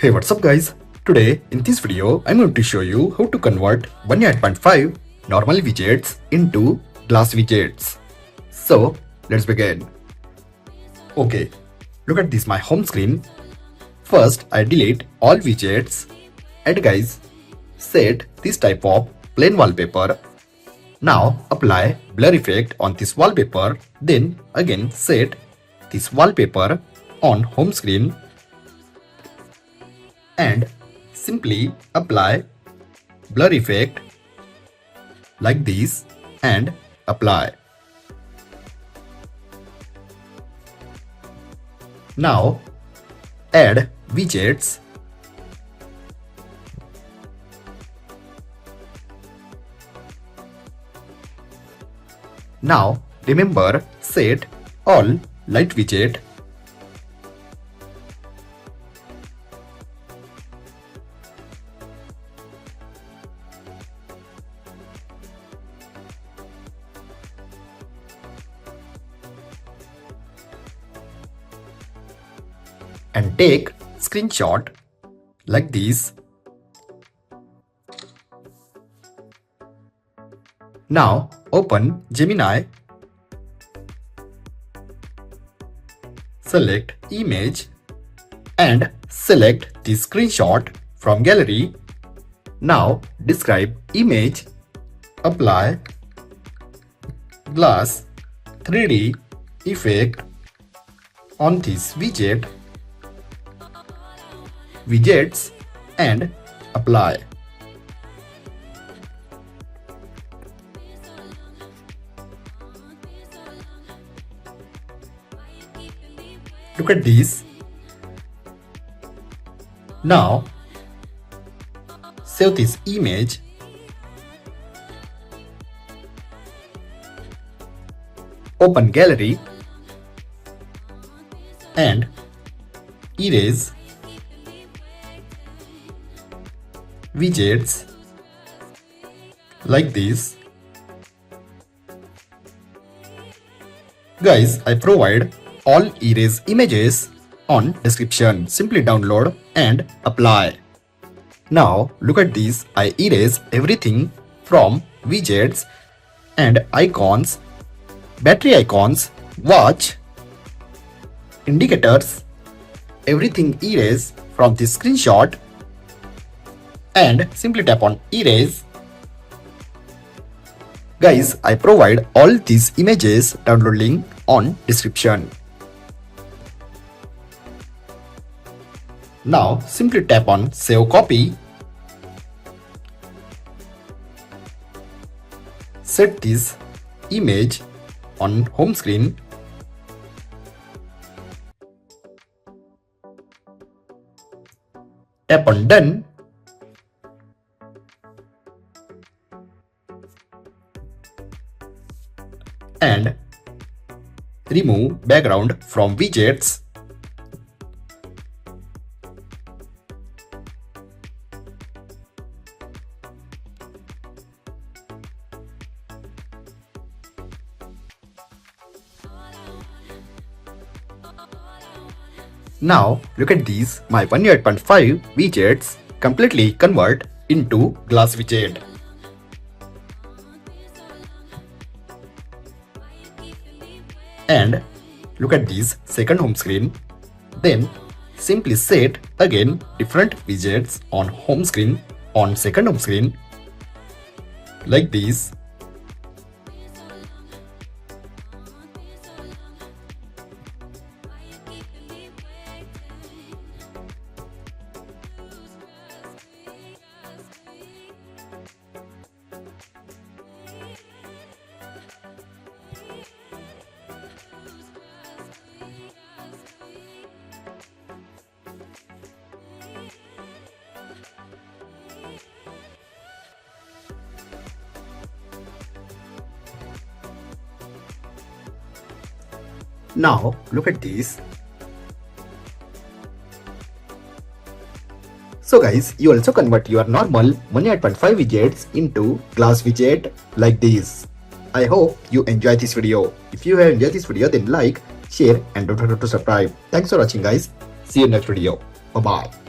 Hey, what's up guys? Today in this video I'm going to show you how to convert 1.5 normal widgets into glass widgets. So let's begin. Okay, look at this my home screen. First I delete all widgets and guys set this type of plain wallpaper. Now apply blur effect on this wallpaper, then again set this wallpaper on home screen and simply apply blur effect like this and apply. Now add widgets. Now remember set all light widget. And take screenshot like this. Now open Gemini, select image and select the screenshot from gallery. Now describe image, apply glass 3D effect on this widgets and apply. Look at this. Now save this image. Open gallery and erase widgets like this. Guys, I provide all erase images on description. Simply download and apply. Now look at this. I erase everything from widgets and icons, battery icons, watch, indicators, everything erase from this screenshot and simply tap on erase. Guys, I provide all these images download link on description. Now simply tap on save copy. Set this image on home screen. Tap on done. And remove background from widgets. Now look at these, my 1.5 widgets completely convert into glass widget. And look at this second home screen. Then simply set again different widgets on home screen, on second home screen like this. Now look at this. So guys, you also convert your normal 1.5 widgets into glass widget like this. I hope you enjoy this video. If you have enjoyed this video, then like, share and don't forget to subscribe. Thanks for watching guys. See you next video. Bye bye.